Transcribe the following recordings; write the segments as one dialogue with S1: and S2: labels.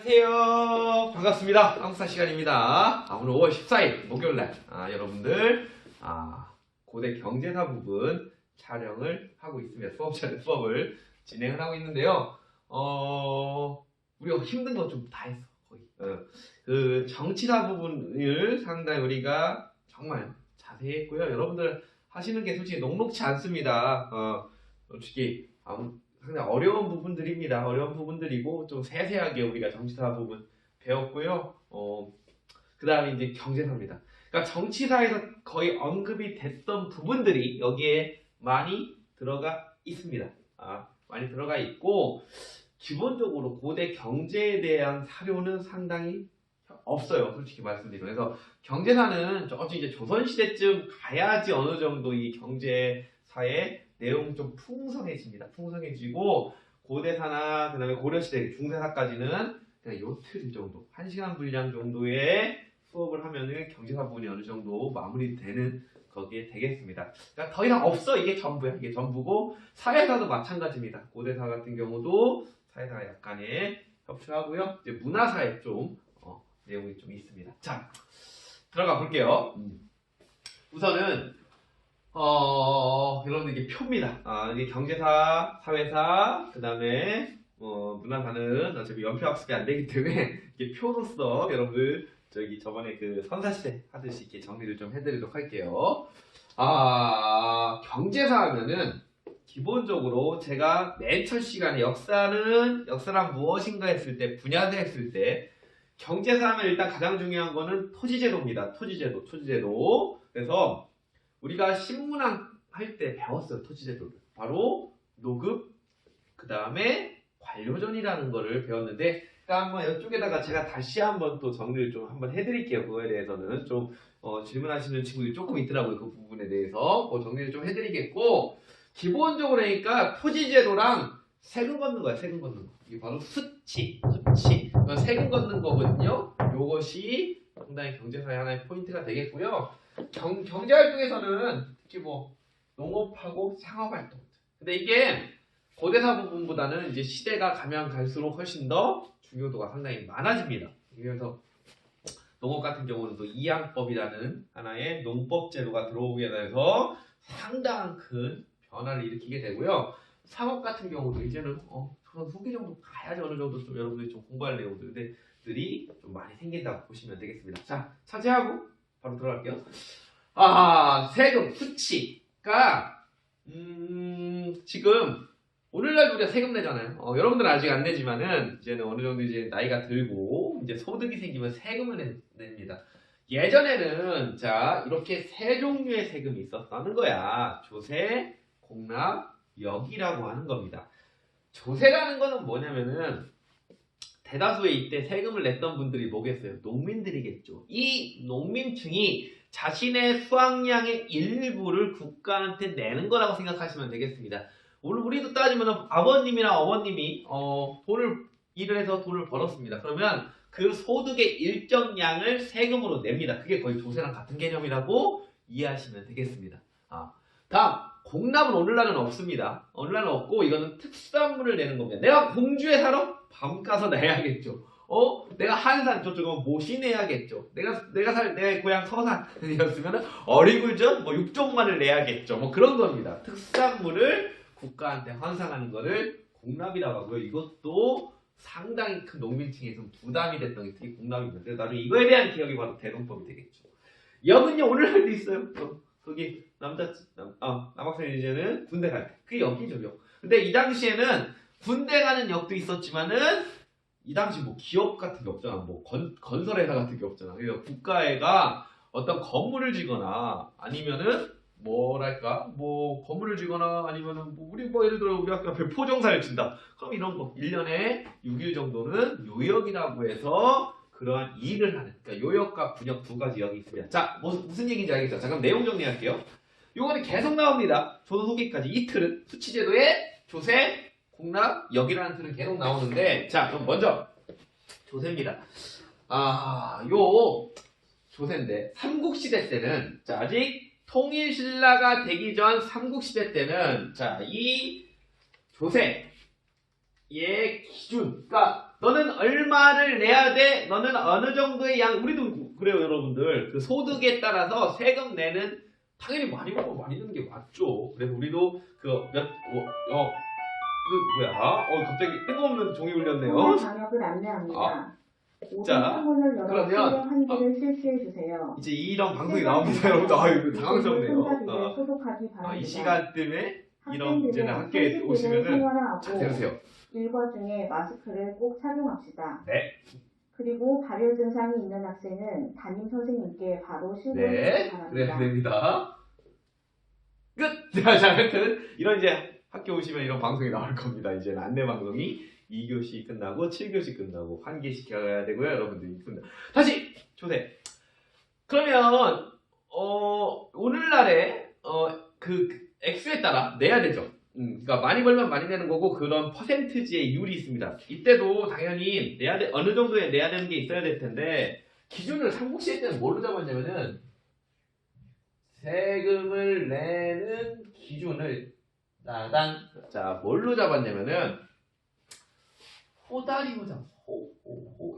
S1: 안녕하세요. 반갑습니다. 한국사 시간입니다. 오늘 5월 14일 목요일날 여러분들 고대 경제사 부분 촬영을 하고 있습니다. 수업을 진행을 하고 있는데요. 우리가 힘든 거 좀 다 했어. 거의. 그 정치사 부분을 상당히 우리가 정말 자세히 했고요. 여러분들 하시는 게 솔직히 녹록지 않습니다. 솔직히 상당히 어려운 부분들입니다. 어려운 부분들이고 좀 세세하게 우리가 정치사 부분 배웠고요. 그 다음에 이제 경제사입니다. 그러니까 정치사에서 거의 언급이 됐던 부분들이 여기에 많이 들어가 있습니다. 많이 들어가 있고 기본적으로 고대 경제에 대한 사료는 상당히 없어요. 솔직히 말씀드리면. 그래서 경제사는 이제 조선시대쯤 가야지 어느 정도 이 경제사의 내용 좀 풍성해집니다. 풍성해지고 고대사나 그다음에 고려시대 중세사까지는 그냥 요틀 정도 1시간 분량 정도의 수업을 하면은 경제사 부분이 어느 정도 마무리되는 거기에 되겠습니다. 그러니까 더 이상 없어. 이게 전부야. 이게 전부고 사회사도 마찬가지입니다. 고대사 같은 경우도 사회사가 약간의 협조하고요. 이제 문화사에 좀 내용이 좀 있습니다. 자, 들어가 볼게요. 우선은 여러분들 이게 표입니다. 이게 경제사, 사회사, 그 다음에 문화사는 어차피 연표학습이 안 되기 때문에 이게 표로서 여러분들 저번에 그 선사시대 하듯이 이렇게 정리를 좀 해드리도록 할게요. 경제사 하면은 기본적으로 제가 맨 첫 시간에 역사란 무엇인가 했을 때, 분야를 했을 때 경제사 하면 일단 가장 중요한 거는 토지제도입니다. 토지제도. 그래서 우리가 신문학 할 때 배웠어요. 토지제도를. 바로 노급, 그 다음에 관료전이라는 거를 배웠는데, 한번 이쪽에다가 제가 다시 한번 또 정리를 좀 한번 해드릴게요. 그거에 대해서는 좀 질문하시는 친구들이 조금 있더라고요. 그 부분에 대해서 정리를 좀 해드리겠고, 기본적으로 그러니까 토지제도랑 세금 걷는 거야. 세금 걷는 거. 이게 바로 수치. 세금 걷는 거거든요. 요것이 상당히 경제사의 하나의 포인트가 되겠고요. 경제활동에서는 특히 농업하고 상업활동. 근데 이게 고대사 부분보다는 이제 시대가 가면 갈수록 훨씬 더 중요도가 상당히 많아집니다. 그래서 농업 같은 경우는 또 이양법이라는 하나의 농법 제도가 들어오게 돼서 상당한 큰 변화를 일으키게 되고요. 상업 같은 경우도 이제는 조선 후기 정도 가야지 어느 정도 좀 여러분들이 좀 공부할 내용들이 좀 많이 생긴다고 보시면 되겠습니다. 자, 차지하고 바로 들어갈게요. 세금, 수치가 지금 오늘날도 우리가 세금 내잖아요. 여러분들은 아직 안 내지만은 이제는 어느 정도 이제 나이가 들고 이제 소득이 생기면 세금을 냅니다. 예전에는 이렇게 세 종류의 세금이 있었다는 거야. 조세, 공납, 역이라고 하는 겁니다. 조세라는 거는 뭐냐면은 대다수의 이때 세금을 냈던 분들이 뭐겠어요? 농민들이겠죠. 이 농민층이 자신의 수확량의 일부를 국가한테 내는 거라고 생각하시면 되겠습니다. 오늘 우리도 따지면 아버님이나 어머님이 일을 해서 돈을 벌었습니다. 그러면 그 소득의 일정량을 세금으로 냅니다. 그게 거의 조세랑 같은 개념이라고 이해하시면 되겠습니다. 다음 공납은 오늘날은 없습니다. 오늘날은 없고 이거는 특수산물을 내는 겁니다. 내가 공주에 살아? 밤 가서 내야겠죠. 내가 한산 저쪽은 모시 내야겠죠. 내 고향 서산이었으면 어리굴젓 육종만을 내야겠죠. 그런 겁니다. 특수산물을 국가한테 환산하는 거를 공납이라고 하고요. 이것도 상당히 큰 농민층에서 부담이 됐던 게 특히 공납입니다. 그래서 나중에 이거에 대한 기억이 바로 대동법이 되겠죠. 역은요 오늘날도 있어요. 거기 남학생 이제는 군대 갈 때. 그게 역이죠, 역. 근데 이 당시에는 군대 가는 역도 있었지만은 이 당시 기업 같은 게 없잖아. 건설회사 같은 게 없잖아. 그래서 국가가 어떤 건물을 지거나 아니면은 건물을 지거나 아니면은 예를 들어 우리 학교가 배포정사를 친다. 그럼 이런 거 1년에 6일 정도는 요역이라고 해서 그러한 일을 하는, 그러니까 요역과 군역 두 가지 역이 있습니다. 자, 무슨 얘기인지 알겠죠? 자, 그럼 내용 정리할게요. 요거는 계속 나옵니다. 조선 후기까지 이 틀은 수치제도의 조세, 공납, 역이라는 틀은 계속 나오는데, 자, 그럼 먼저 조세입니다. 요 조세인데 삼국시대 때는 아직 통일신라가 되기 전 삼국시대 때는 이 조세의 기준, 그러니까 너는 얼마를 내야 돼? 너는 어느 정도의 양, 우리도 그래요, 여러분들. 그 소득에 따라서 세금 내는, 당연히 많이 먹고 많이 내는 게 맞죠. 그래서 우리도 갑자기 뜬금없는 종이 울렸네요.
S2: 방역을 안내합니다.
S1: 자,
S2: 창문을 열어
S1: 그러면
S2: 환기를 실시해 주세요.
S1: 이제 이런 방송이 나옵니다, 여러분들. 이거 당황스럽네요.
S2: 소독하기 바랍니다.
S1: 이 시간 때문에 이런 이제는 학교에 오시면은 잘 들으세요.
S2: 일과 중에 마스크를 꼭 착용합시다.
S1: 네.
S2: 그리고 발열 증상이 있는 학생은 담임 선생님께 바로 신고해
S1: 네,
S2: 주시기 바랍니다.
S1: 그래야 됩니다. 끝! 자, 하여튼 이런 이제 학교 오시면 이런 방송이 나올 겁니다. 이제 안내 방송이 2교시 끝나고 7교시 끝나고 환기시켜야 되고요, 여러분들. 다시 조세. 그러면 오늘날에 그 액수에 따라 내야 되죠. 그러니까 많이 벌면 많이 내는 거고 그런 퍼센트지의 율이 있습니다. 이때도 당연히 어느 정도에 내야 되는 게 있어야 될 텐데 기준을 삼국시대 때는 뭘로 잡았냐면은 세금을 내는 기준을 자 뭘로 잡았냐면은 호다리로 잡았어.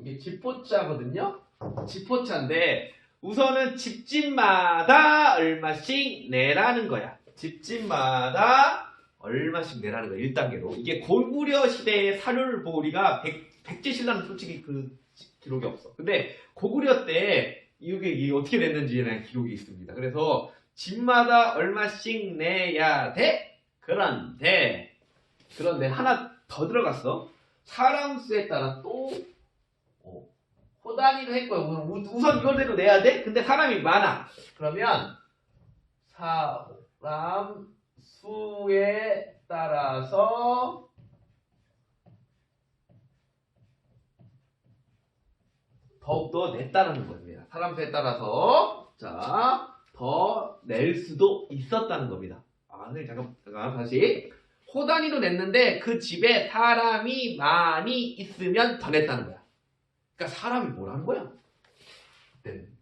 S1: 이게 집포자거든요. 집포자인데 우선은 집집마다 얼마씩 내라는 거야. 집집마다 얼마씩 내라는 거야. 1단계로. 이게 고구려 시대의 사료보리가 백제신라는 솔직히 그 기록이 없어. 근데 고구려 때 이게 어떻게 됐는지에 기록이 있습니다. 그래서 집마다 얼마씩 내야 돼? 그런데 하나 더 들어갔어. 사람 수에 따라 또 호단위로 했고요. 우선 이걸대로 내야 돼? 근데 사람이 많아. 그러면 사람 수에 따라서 더욱더 냈다는 겁니다. 사람 수에 따라서 더 낼 수도 있었다는 겁니다. 잠깐 다시. 호단위로 냈는데 그 집에 사람이 많이 있으면 더 냈다는 거야. 그러니까 사람이 뭐라는 거야? 그때는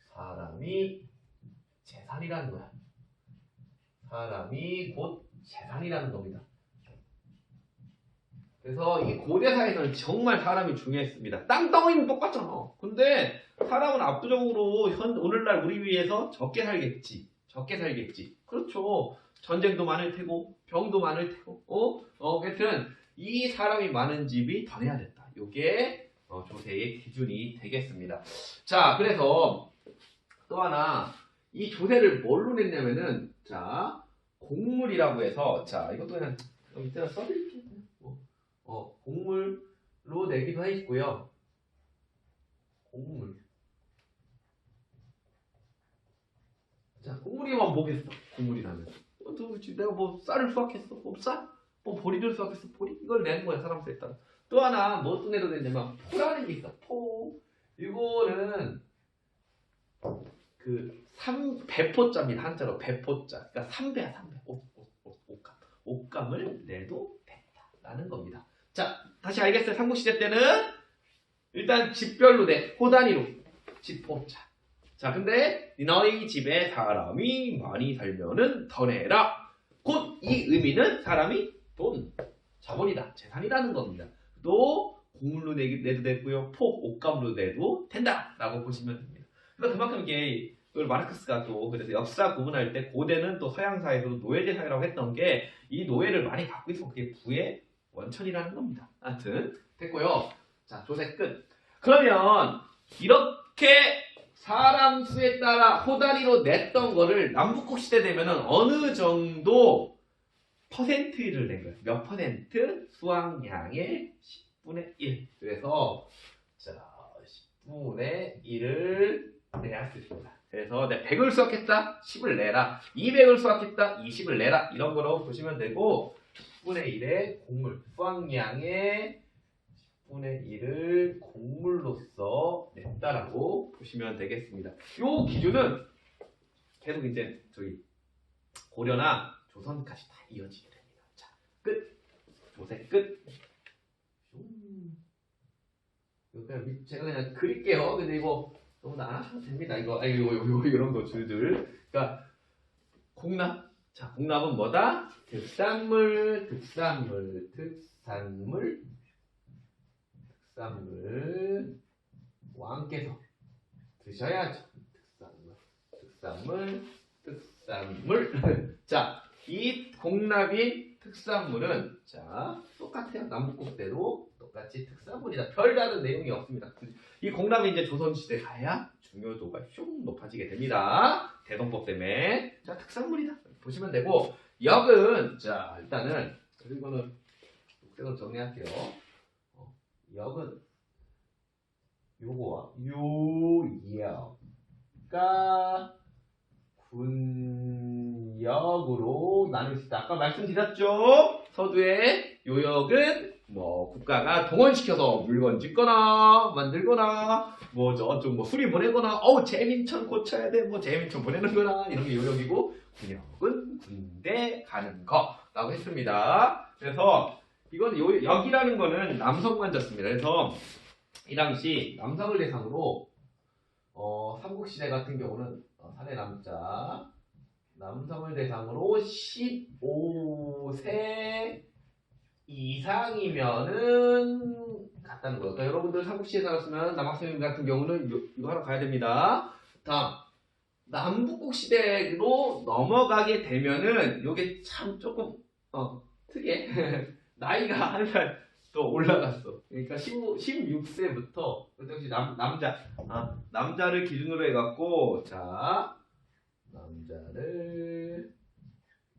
S1: 사람이 재산이라는 거야. 사람이 곧 재산이라는 겁니다. 그래서 이 고대사에서는 정말 사람이 중요했습니다. 땅덩이는 똑같잖아. 근데 사람은 압도적으로 오늘날 우리 위해서 적게 살겠지. 그렇죠. 전쟁도 많을 테고 병도 많을 테고 하여튼 이 사람이 많은 집이 더 내야 됐다. 이게 조세의 기준이 되겠습니다. 자, 그래서 또 하나 이 조세를 뭘로 냈냐면은 공물이라고 해서 이것도 그냥 밑에다 써드릴게요. 공물로 내기도 했고요. 공물. 공물이면 뭐겠어? 공물이라면. 내가 뭐 쌀을 수확했어? 쌀? 보리를 수확했어? 보리? 이걸 내는 거야, 사람 수에 따라. 또 하나 또 내도 되냐면 포라는 게 있어. 포. 이거는 배포자입니다. 한자로 배포자. 그러니까 3배야, 3배. 옷감을 내도 된다라는 겁니다. 자, 다시 알겠어요? 삼국시대 때는 일단 집별로 내. 호단위로. 집포자. 자, 근데 너희 집에 사람이 많이 살면은 더 내라. 곧 이 의미는 사람이 돈, 자본이다, 재산이라는 겁니다. 또 공물로 내도 되고요, 옷감으로 내도 된다라고 보시면 됩니다. 그러니까 그만큼 이게 마르크스가 또 그래서 역사 구분할 때 고대는 또 서양사에서도 노예제 사회라고 했던 게 이 노예를 많이 갖고 있어 그게 부의 원천이라는 겁니다. 아무튼 됐고요. 자, 조세 끝. 그러면 이렇게 사람 수에 따라 호다리로 냈던 거를 남북국 시대 되면은 어느 정도 퍼센트를 낸 거예요. 몇 퍼센트? 수확량의 10분의 1. 그래서 10분의 1을 내야 씁니다. 그래서 내가 100을 수확했다? 10을 내라. 200을 수확했다? 20을 내라. 이런 거로 보시면 되고 10분의 1의 곡물, 수확량의 10분의 1을 곡물로서 냈다라고 보시면 되겠습니다. 이 기준은 계속 이제 고려나 조선까지 다 이어지게 됩니다. 자, 끝. 조세 끝. 제가 그냥 그릴게요. 근데 이거 너무 안 하셔도 됩니다. 이거 이런 거 줄들. 그러니까 공납. 자, 공납은 뭐다? 특산물. 특산물 왕께서 드셔야죠. 특산물. 자, 이 공납인 특산물은 자 똑같아요. 남북국대로 똑같이 특산물이다. 별다른 내용이 없습니다. 이 공납이 이제 조선시대 가야 중요도가 슉 높아지게 됩니다. 대동법 때문에. 자, 특산물이다. 보시면 되고, 역은 자 일단은 이거는 육색으로 정리할게요. 역은 요거와 요역가 군역으로 나눌 수 있다. 아까 말씀드렸죠? 서두에 요역은 뭐 국가가 동원시켜서 물건 짓거나 만들거나 뭐 저쪽 뭐 수리 보내거나 재민천 고쳐야 돼 뭐 재민천 보내는 거나 이런 게 요역이고, 군역은 군대 가는 거라고 했습니다. 그래서 이건 역이라는 거는 남성만 졌습니다. 그래서 이 당시 남성을 대상으로 삼국시대 같은 경우는 사내 남자 남성을 대상으로 15세 이상이면은 갔다는 거예요. 그러니까 여러분들 삼국시에 살았으면 남학생 같은 경우는 이거 하러 가야 됩니다. 다음 남북국 시대로 넘어가게 되면은 요게 참 조금 특이해. 나이가 한 살 또 올라갔어. 그러니까 16세부터 역시 남자를 기준으로 해갖고 자 남자를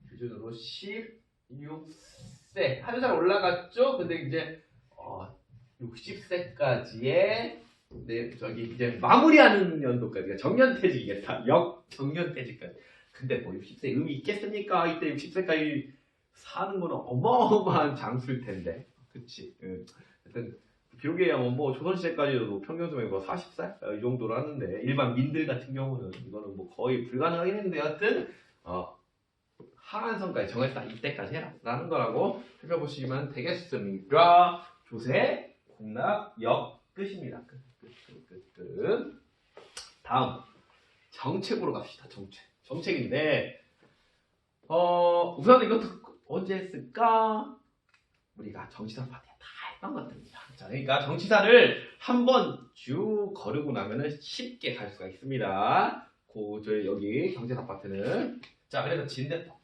S1: 기준으로 16세 한 살 올라갔죠. 근데 이제 60세까지의 저기 이제 마무리하는 연도까지 정년퇴직이겠다. 정년퇴직까지. 근데 뭐 60세 의미 있겠습니까? 이때 60세까지 사는 거는 어마어마한 장수일 텐데. 그치. 하여튼 비록이야 뭐 조선시대까지도 평균 수명이 뭐 40살 이 정도로 하는데 일반 민들 같은 경우는 이거는 뭐 거의 불가능하긴 했는데 여하튼 하한선까지 정했다. 이때까지 해라 라는 거라고 살펴보시면 되겠습니다. 조세, 공납, 역 끝입니다. 끝. 다음 정책으로 갑시다. 정책인데 우선 이것도 언제 했을까? 우리가 정치사 파트에 다 했던 것들입니다. 자, 그러니까 정치사를 한번 쭉 거르고 나면은 쉽게 갈 수가 있습니다. 저희 여기 경제사 파트는 자, 그래서 진대법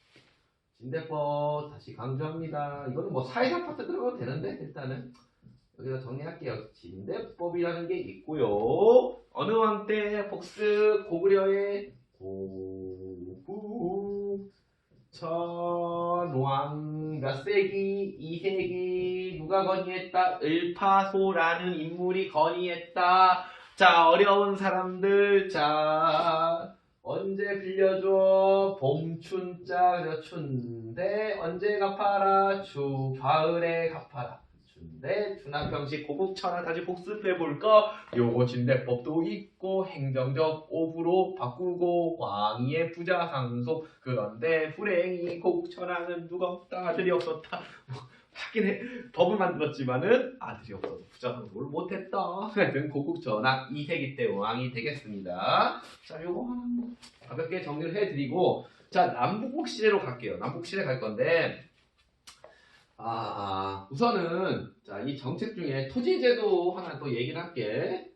S1: 다시 강조합니다. 이거는 뭐 사회사 파트 들어가도 되는데 일단은 여기서 정리할게요. 진대법이라는 게 있고요. 어느 왕 때 복스 고구려의 고구 천왕 몇 세기? 2세기 누가 건의했다? 을파소라는 인물이 건의했다. 자, 어려운 사람들 자 언제 빌려줘? 봄춘자 그래서 춘대 언제 갚아라? 가을에 갚아라. 춘대 준하평식 고국천하 다시 복습해볼까? 요거 진대법도 있고 행정적 오부로 바꾸고 광의의 부자 상속 그런데 불행히 고국천하는 누가 없다 아들이 없었다. 하긴 해 법을 만들었지만은 아들이 없어서 부자 상속을 못했다. 하여튼 고국천하 2세기 때 왕이 되겠습니다. 자, 요거 하나 뭐 가볍게 정리를 해드리고 자 남북국 시대로 갈게요. 남북 시대 갈 건데 우선은 자, 이 정책 중에 토지제도 하나 또 얘기를 할게.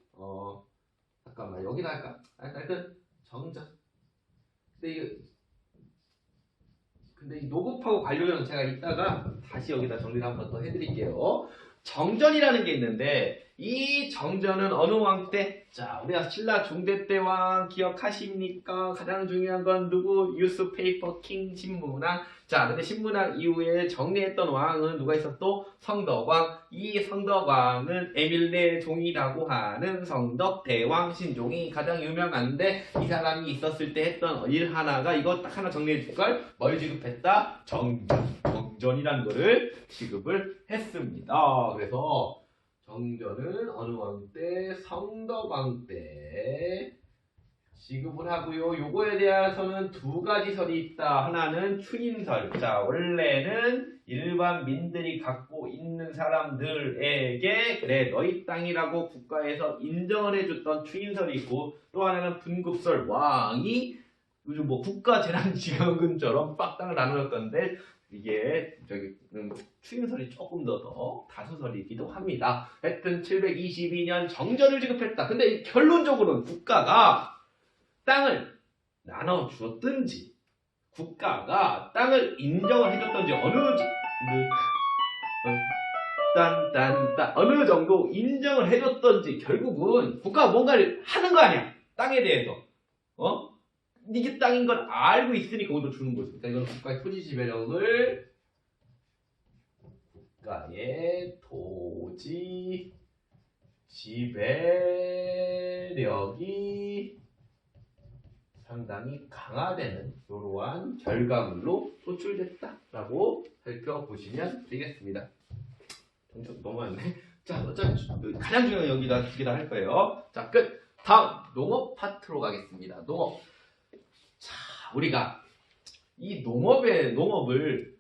S1: 잠깐만 여기다 할까? 하여튼 정전. 근데 이 노급하고 관료는 제가 이따가 다시 여기다 정리를 한번 더 해드릴게요. 정전이라는 게 있는데 이 정전은 어느 왕 때? 자, 우리가 신라 중대 때 왕 기억하십니까? 가장 중요한 건 누구? 뉴스페이퍼 킹 신문왕. 자, 근데 신문왕 이후에 정리했던 왕은 누가 있었또? 성덕왕. 이 성덕왕은 에밀레 종이라고 하는 성덕 대왕 신종이 가장 유명한데 이 사람이 있었을 때 했던 일 하나가 이거 딱 하나 정리해 줄걸? 뭘 지급했다? 정전이라는 거를 지급을 했습니다. 그래서 정전은 어느 왕 때? 성덕왕 때 지급을 하고요. 요거에 대해서는 두 가지 설이 있다. 하나는 추인설. 자, 원래는 일반 민들이 갖고 있는 사람들에게 그래 너희 땅이라고 국가에서 인정을 해줬던 추인설이 있고 또 하나는 분급설. 왕이 요즘 뭐 국가재난지원금처럼 빡 땅을 나누었던데 이게 저기 추임설이 조금 더 다수설이기도 합니다. 하여튼 722년 정전을 지급했다. 근데 결론적으로는 국가가 땅을 나눠 주었든지 국가가 땅을 인정을 해줬던지 어느 정도 인정을 해줬던지 결국은 국가가 뭔가를 하는 거 아니야. 땅에 대해서. 이게 땅인 걸 알고 있으니까 오히려 주는 거죠. 그러니까 이건 국가의 토지 지배력을 국가의 토지 지배력이 상당히 강화되는 이러한 결과물로 도출됐다라고 살펴보시면 되겠습니다. 좀 넘어갔네. 자, 어차피 가장 중요한 여기다 두 개 다 할 거예요. 자, 끝. 다음 농업 파트로 가겠습니다. 농업. 자, 우리가 이 농업을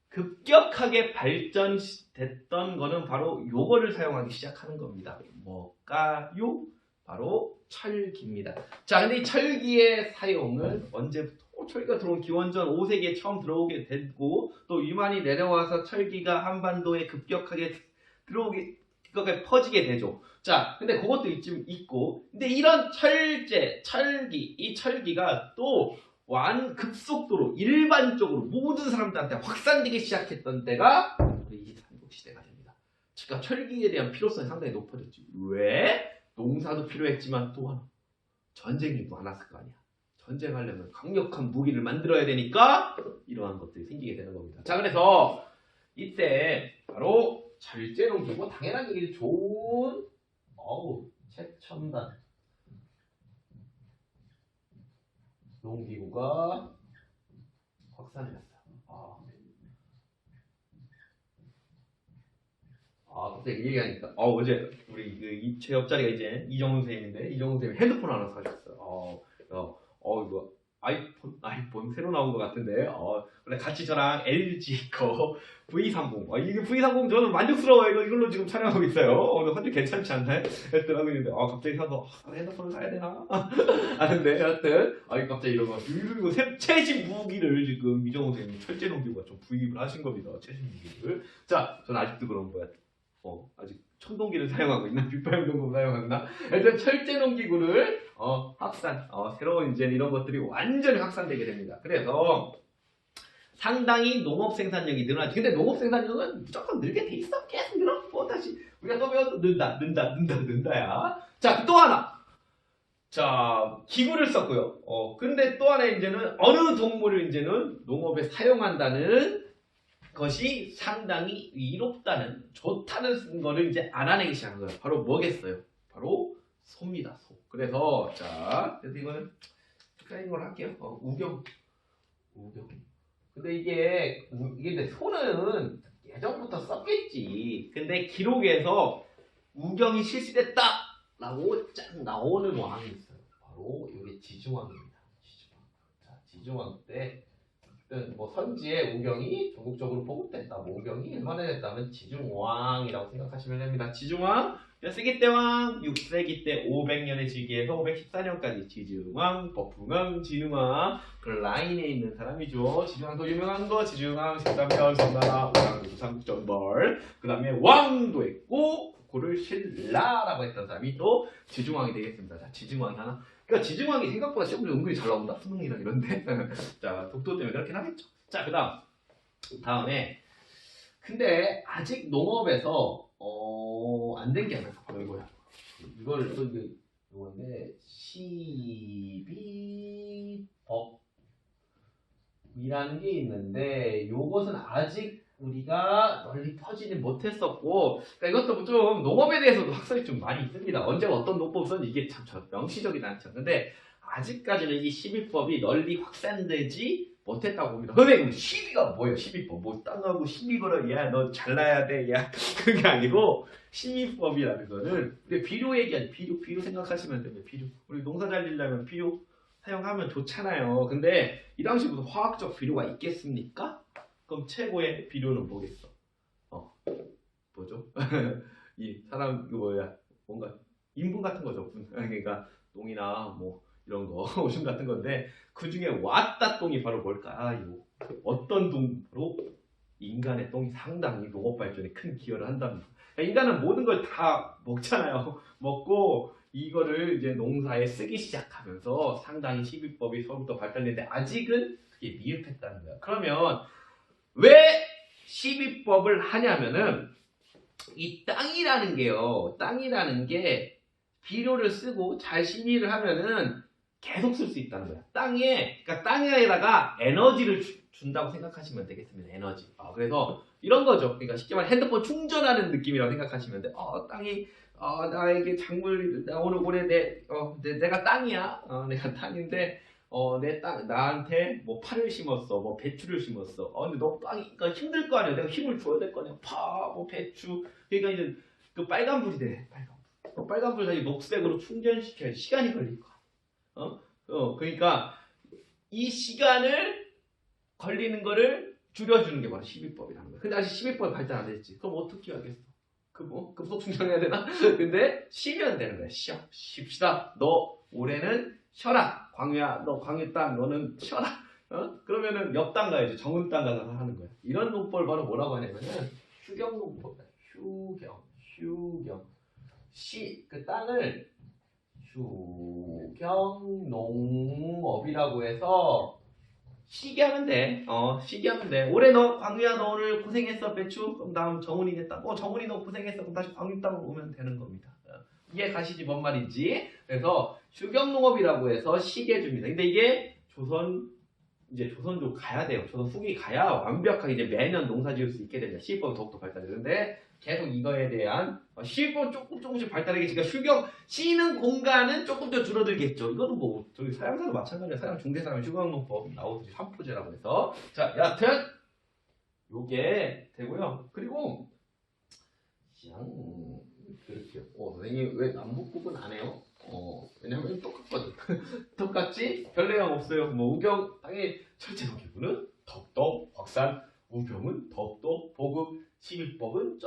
S1: 급격하게 발전됐던 거는 바로 요거를 사용하기 시작하는 겁니다. 뭘까요? 바로 철기입니다. 자, 근데 이 철기의 사용은 언제부터? 철기가 들어온 기원전 5세기에 처음 들어오게 되고 또 유만이 내려와서 철기가 한반도에 급격하게 퍼지게 되죠. 자, 근데 그것도 있고, 근데 이런 이 철기가 또 급속도로 일반적으로 모든 사람들한테 확산되기 시작했던 때가 이 삼국시대가 됩니다. 그러니까 철기에 대한 필요성이 상당히 높아졌지. 왜? 농사도 필요했지만 또 하나 전쟁이 많았을 거 아니야. 전쟁하려면 강력한 무기를 만들어야 되니까 이러한 것들이 생기게 되는 겁니다. 자, 그래서 이때 바로 절제농기고 당연한 얘기를 좋은 최첨단 농기구가 확산됐어요. 갑자기 얘기하니까 어제 우리 제 옆자리가 이제 이정훈 선생님인데 이정훈 선생님이 핸드폰 하나 사셨어요. 이거 아이폰 새로 나온 것 같은데 그래 같이 저랑 LG 거 V30 이게 V30 저는 만족스러워요. 이걸로 지금 촬영하고 있어요. 완전 괜찮지 않나요? 했더라고 있는데 갑자기 사서 핸드폰을 사야 되나? 근데 여하튼 갑자기 이런 거 이거 최신 무기를 지금 이정훈 선생님 철제농기구가 좀 구입을 하신 겁니다. 최신 무기를. 자, 저는 아직도 그런 거야. 아직 청동기를 사용하고 있나? 빗발용동구 사용하나? 일단 철제농기구를 새로운 이제 이런 것들이 완전히 확산되게 됩니다. 그래서 상당히 농업 생산력이 늘어나지. 근데 농업 생산력은 무조건 늘게 돼 있어. 계속 늘어. 다시 우리가 또 배워도 는다야. 자, 또 하나. 자, 기구를 썼고요. 근데 또 하나 이제는 어느 동물을 이제는 농업에 사용한다는 것이 상당히 이롭다는 좋다는 거를 이제 알아내기 시작한 거예요. 바로 뭐겠어요? 바로 소입니다. 소. 그래서 그래서 이거는 특별한 걸 할게요. 우경. 근데 이게 근데 소는 예전부터 썼겠지. 근데 기록에서 우경이 실시됐다라고 쫙 나오는 왕이 있어요. 바로 이게 지중왕입니다. 지중왕 때. 선지의 우경이 전국적으로 보급됐다. 우경이 일반화됐다면 지중왕이라고 생각하시면 됩니다. 지중왕 몇 세기 때 왕? 6세기 때 500년의 지기에서 514년까지 지중왕, 버풍왕, 진흥왕 그 라인에 있는 사람이죠. 지중왕도 유명한 거 지중왕, 십삼년, 성나라, 오랑도, 삼국전벌 그 다음에 왕도 했고 그를 신라라고 했던 사람이 또 지중왕이 되겠습니다. 자, 지중왕이 하나. 그러니까 지중왕이 생각보다 시험에 은근히 잘 나온다. 수능이랑 이런데. 자, 독도 때문에 그렇긴 하겠죠. 자, 다음에 근데 아직 농업에서 안 된 게 하나 있어. 바로 이거야. 이거를 또 이건데 시비법이라는 게 있는데 요것은 아직 우리가 널리 퍼지는 못했었고, 그러니까 이것도 좀 농업에 대해서도 학설이 좀 많이 있습니다. 언제가 어떤 농법을 썼는지 이게 참 명시적이지 않죠. 근데 아직까지는 이 시비법이 널리 확산되지 못했다고 봅니다. 선생님, 시비가 뭐예요? 시비법. 뭐 땅하고 시비 걸어. 야, 너 잘나야 돼. 야, 그게 아니고 시비법이라는 거는 우리 비료 얘기하지. 비료 생각하시면 됩니다. 비료. 우리 농사 잘 지려면 비료 사용하면 좋잖아요. 근데 이 당시 무슨 화학적 비료가 있겠습니까? 그럼 최고의 비료는 뭐겠어? 뭐죠? 이 사람 뭔가 인분 같은 거죠. 그러니까 똥이나 뭐 이런 거 오줌 같은 건데 그 중에 왔다 똥이 바로 뭘까요? 어떤 동물로 인간의 똥이 상당히 농업 발전에 큰 기여를 한답니다. 그러니까 인간은 모든 걸 다 먹잖아요. 먹고 이거를 이제 농사에 쓰기 시작하면서 상당히 식이법이 서로부터 발달했는데 아직은 그게 미흡했다는 거야. 그러면 왜 식이법을 하냐면은 이 땅이라는 게요. 땅이라는 게 비료를 쓰고 잘 심의를 하면은 계속 쓸 수 있다는 거야. 그러니까 땅에다가 에너지를 준다고 생각하시면 되겠습니다. 에너지. 그래서 이런 거죠. 그러니까 쉽게 말해 핸드폰 충전하는 느낌이라고 생각하시면 돼. 땅이 나에게 작물 나 오늘 올해 내가 땅이야. 내가 땅인데 내 땅 나한테 뭐 파를 심었어, 뭐 배추를 심었어. 근데 너 땅이 그러니까 힘들 거 아니야. 내가 힘을 줘야 될 거 아니야. 뭐 배추. 그러니까 이제 그 빨간 불이 돼. 빨간 불 다시 녹색으로 충전시켜야 시간이 걸릴 거야. 그러니까 이 시간을 걸리는 거를 줄여주는 게 바로 식이법이라는 거야. 근데 아직 식이법이 발달 안 됐지. 그럼 어떻게 하겠어? 급속 충전해야 되나? 근데 쉬면 되는 거야. 쉽시다. 너 올해는 쉬어라. 광유야, 너 광유 땅, 너는 쉬어라. 그러면은 옆 땅 가야지. 정은 땅 가서 하는 거야. 이런 농법을 바로 뭐라고 하냐면은 휴경 농법이야. 휴경. 그 땅을 휴경농업이라고 해서 쉬게 하면 돼. 쉬게 하면 돼. 올해 너 광유야 너 오늘 고생했어 배추. 그럼 다음 정훈이겠다. 정훈이 너 고생했어. 그럼 다시 광유 땅으로 오면 되는 겁니다. 이해 가시지 뭔 말인지. 그래서 휴경농업이라고 해서 쉬게 해줍니다. 근데 이게 조선족 가야 돼요. 조선 후기 가야 완벽하게 이제 매년 농사 지을 수 있게 됩니다. 시법이 더욱더 발달되는데 계속 이거에 대한 시법 조금씩 발달하겠지만 쉬는 공간은 조금 더 줄어들겠죠. 이거는 뭐 저기 서양사도 마찬가지야. 서양 중대사람의 휴경농법 나오듯이 삼포제라고 해서 자 여하튼 요게 되고요. 그리고 그렇게요. 선생님 왜 남북 구분 안 해요? 왜냐면 똑같거든. 똑같지? 별 내용 없어요. 뭐 우경 당연히 철제로 기분은 덕덕 확산, 우경은 덕덕 보급, 식이법은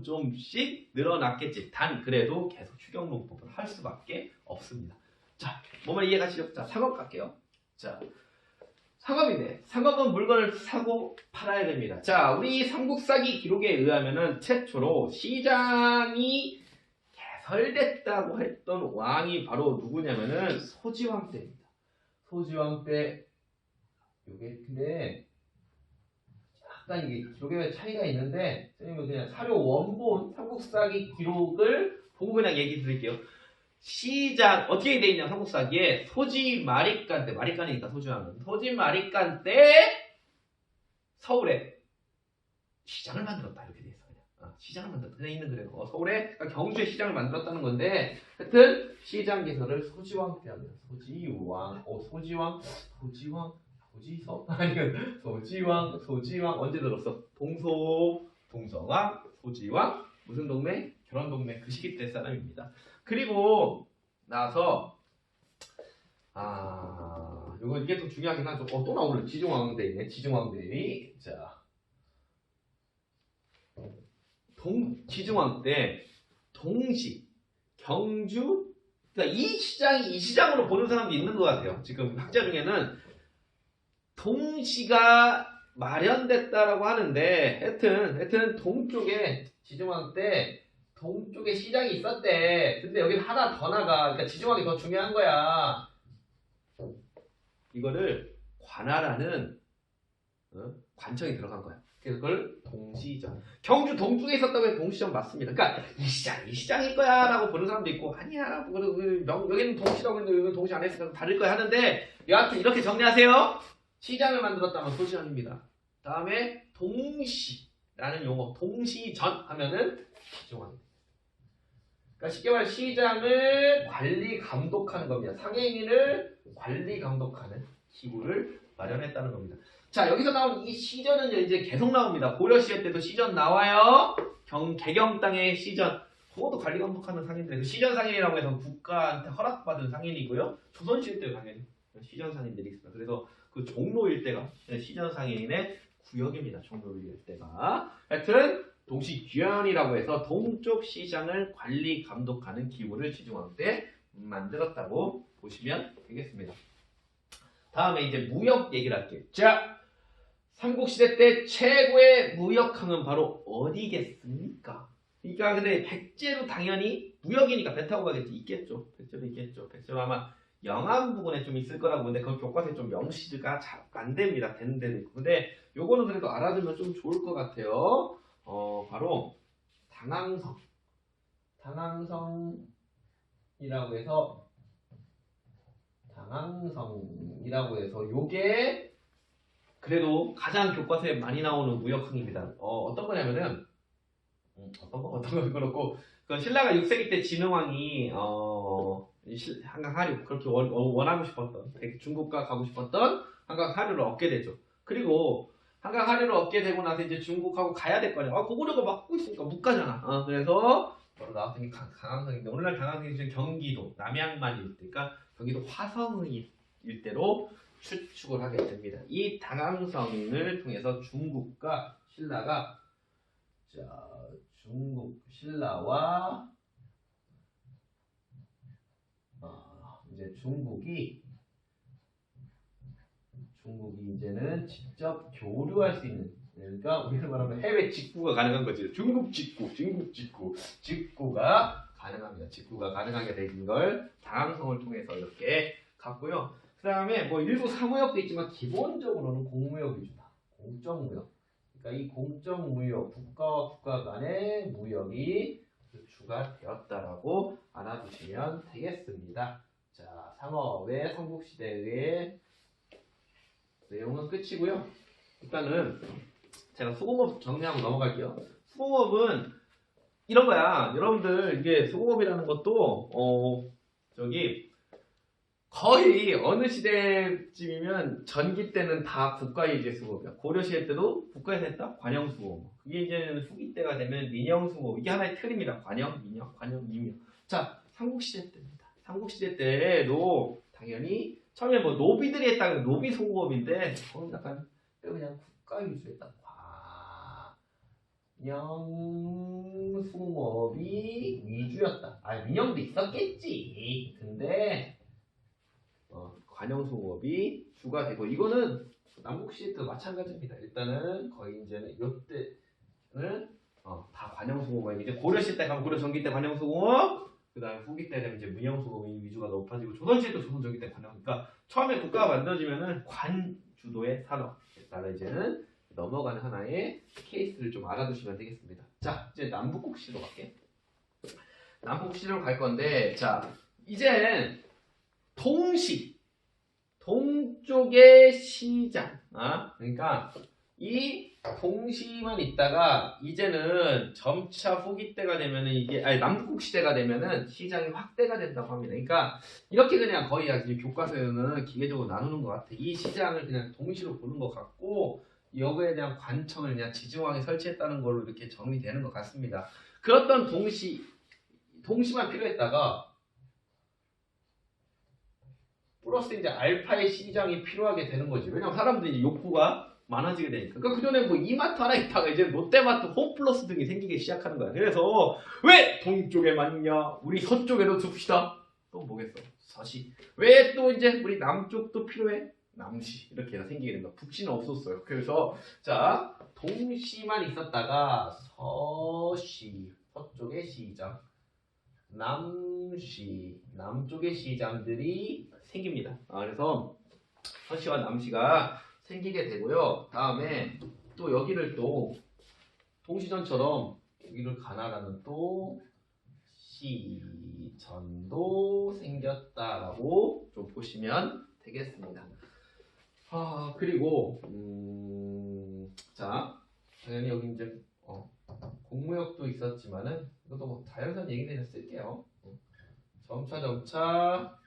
S1: 점씩 늘어났겠지. 단 그래도 계속 휴경농법을 할 수밖에 없습니다. 자, 뭐만 이해가시죠? 자, 상업 갈게요. 자, 상업이네. 상업은 물건을 사고 팔아야 됩니다. 자, 우리 삼국사기 기록에 의하면은 최초로 시장이 개설됐다고 했던 왕이 바로 누구냐면은 소지왕 때입니다. 소지왕 때 요게 근데 약간 이게 기록에 차이가 있는데 선생님은 그냥 사료 원본 삼국사기 기록을 보고 그냥 얘기 드릴게요. 시장 어떻게 돼 있냐 삼국사기에 소지마립간 때 마립간이니까 소지왕은 소지마립간 때 서울에 시장을 만들었다 이렇게 돼 있어 그냥 시장을 만들었다 그냥 있는 그래도 서울에 그러니까 경주에 시장을 만들었다는 건데 하여튼 시장 개설을 소지왕 때 합니다. 소지서 아니면 소지왕 언제 들었어? 동서왕 소지왕 무슨 동네? 결혼 동네 그 시기 때 사람입니다. 그리고 나서 이거 이게 또 중요하긴 하죠. 또 나오네. 지중왕대이네. 지중왕대이. 자, 지중왕 때 동시, 경주, 그러니까 이 시장으로 보는 사람도 있는 것 같아요. 지금 학자 중에는 동시가 마련됐다라고 하는데, 하여튼 동쪽에 지중왕 때 동쪽에 시장이 있었대. 근데 여기는 하나 더 나가. 그러니까 지중왕이 더 중요한 거야. 이거를 관하라는 관청이 들어간 거야. 그래서 그걸 동시전. 경주 동쪽에 있었다고 해서 동시전 맞습니다. 그러니까 이 시장일 거야 라고 보는 사람도 있고 아니야. 여기는 동시라고 했는데 여기는 동시 안 했으니까 다를 거야 하는데 여하튼 이렇게 정리하세요. 시장을 만들었다면 소시전입니다. 다음에 동시라는 용어 동시전 하면은 지중왕입니다. 그러니까 쉽게 말해 시장을 관리 감독하는 겁니다. 상행위를 관리 감독하는 기구를 마련했다는 겁니다. 자 여기서 나온 이 시전은 이제 계속 나옵니다. 고려시대 때도 시전 나와요. 개경 땅의 시전 그것도 관리 감독하는 상인들에서 시전 상인이라고 해서 국가한테 허락받은 상인이고요. 조선시대 때도 당연히 시전 상인들이 있습니다. 그래서 그 종로 일대가 시전 상인의 구역입니다. 종로 일대가 하여튼 동시귀환이라고 해서 동쪽 시장을 관리 감독하는 기구를 지중왕 때 만들었다고 보시면 되겠습니다. 다음에 이제 무역 얘기를 할게요. 자, 삼국시대 때 최고의 무역항은 바로 어디겠습니까? 그러니까 근데 백제도 당연히 무역이니까 배 타고 가겠지. 있겠죠. 백제도 있겠죠. 백제도 아마 영암 부근에 좀 있을 거라고 보는데 그 교과서에 좀 명시가 잘 안 됩니다. 되는 데도 있고. 근데 요거는 그래도 알아두면 좀 좋을 것 같아요. 바로 당항성. 당항성이라고 해서 요게 그래도 가장 교과서에 많이 나오는 무역항입니다. 어떤 거냐면은 어떤 거 그렇고 그 신라가 6세기 때 진흥왕이 한강 하류 그렇게 원하고 싶었던 중국과 가고 싶었던 한강 하류를 얻게 되죠. 그리고 한강 하류를 얻게 되고 나서 이제 중국하고 가야 될 거냐. 고구려가 막고 있으니까 못 가잖아. 그래서 바로 나왔던 게 강항성인데 오늘날 강항성이 지금 경기도 남양만 일대니까 경기도 화성의 일대로 추측을 하게 됩니다. 이 당항성을 통해서 중국과 신라가 중국 신라와 이제 중국이 이제는 직접 교류할 수 있는 그러니까 우리가 말하면 해외 직구가 가능한 거지. 중국 직구가 가능합니다. 직구가 가능하게 된 걸 당항성을 통해서 이렇게 갔고요. 그 다음에 뭐 일부 사무역도 있지만 기본적으로는 공무역 위주다. 공적무역. 그러니까 이 공적무역, 국가와 국가 간의 무역이 주가 되었다라고 알아두시면 되겠습니다. 자, 상어의 삼국시대의 내용은 끝이고요. 일단은 제가 수공업 정리하고 넘어갈게요. 수공업은 이런 거야. 여러분들 이게 수공업이라는 것도 거의 어느 시대쯤이면 전기 때는 다 국가유지의 수공업이야. 고려 시대 때도 국가에서 했다. 관영수공업. 그게 이제 후기 때가 되면 민영수공업. 이게 하나의 틀입니다. 관영, 민영, 민영. 자, 삼국시대 때입니다. 삼국시대 때도 당연히 처음에 뭐 노비들이 했다면 노비 수공업인데 약간 그냥 국가 위주였다. 관영 수공업이 위주였다. 민영도 있었겠지. 근데 관영 수공업이 주가 되고 이거는 남북시대도 마찬가지입니다. 일단은 거의 이제는 이때는 다 관영 수공업이 이제 고려 시대 가면 고려 전기 때 관영 수공업 그다음에 후기 때 되면 이제 문영 수공업이 위주가 높아지고 조선 시대도 조선 전기 때 관영 그러니까 처음에 국가가 만들어지면은 관 주도의 산업 따라 이제는 넘어가는 하나의 케이스를 좀 알아두시면 되겠습니다. 자 이제 남북국시로 갈게. 남북국시로 갈 건데 자 이제 동쪽의 시장 그러니까 이 동시만 있다가 이제는 점차 후기 때가 되면은 이게 남북국 시대가 되면은 시장이 확대가 된다고 합니다. 그러니까 이렇게 그냥 거의 교과서에는 기계적으로 나누는 것 같아. 이 시장을 그냥 동시로 보는 것 같고 여기에 대한 관청을 그냥 지중왕이 설치했다는 걸로 이렇게 정리되는 것 같습니다. 그렇던 동시만 필요했다가 플러스 이제 알파의 시장이 필요하게 되는 거지. 왜냐면 사람들이 이제 욕구가 많아지게 되니까. 그러니까 그전에 뭐 이마트 하나 있다가 이제 롯데마트, 홈플러스 등이 생기기 시작하는 거야. 그래서 왜 동쪽에만 있냐? 우리 서쪽에도 둡시다. 또 뭐겠어? 서시. 왜 또 이제 우리 남쪽도 필요해? 남시. 이렇게 해서 생기게 된 거야. 북시는 없었어요. 그래서 자 동시만 있었다가 서시, 서쪽의 시장. 남시, 남쪽의 시장들이 생깁니다. 그래서 서시와 남시가 생기게 되고요. 다음에 또 여기를 또 동시전처럼 여기를 가나다는 또 시전도 생겼다라고 좀 보시면 되겠습니다. 그리고 자 당연히 여기 이제 공무역도 있었지만은 이것도 뭐 자연산 얘기를 쓸게요. 점차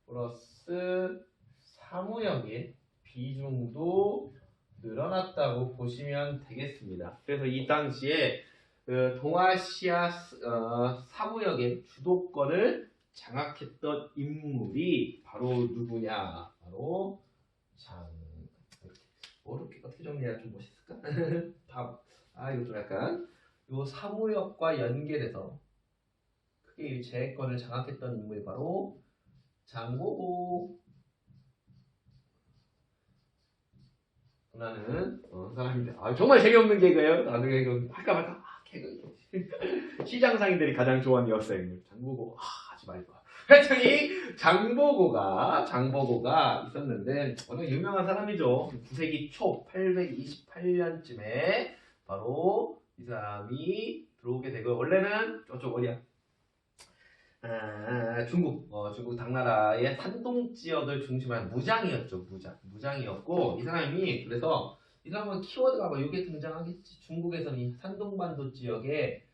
S1: 플러스 사무역의 비중도 늘어났다고 보시면 되겠습니다. 그래서 이 당시에 그 동아시아 사무역의 주도권을 장악했던 인물이 바로 누구냐? 바로 이렇게 어떻게 정리하면 좀 멋있을까? 이거 좀 약간 요 사무역과 연결해서 크게 제해권을 장악했던 인물이 바로 장고고 분하는 사람입니다. 아, 정말 재미없는 개그예요. 나중에 이거 할까 말까. 개그. 시장상인들이 가장 좋아하는 역사인물. 장보고 하지 말고. 하여튼 이 장보고가 있었는데 어느 유명한 사람이죠. 9세기 초 828년쯤에 바로 이 사람이 들어오게 되고 원래는 저쪽 어디야? 중국 당나라의 산동 지역을 중심한 무장이었죠. 무장이었고 이 사람이 그래서 이 사람은 키워드가 뭐 이게 등장하겠지. 중국에서는 이 산동반도 지역에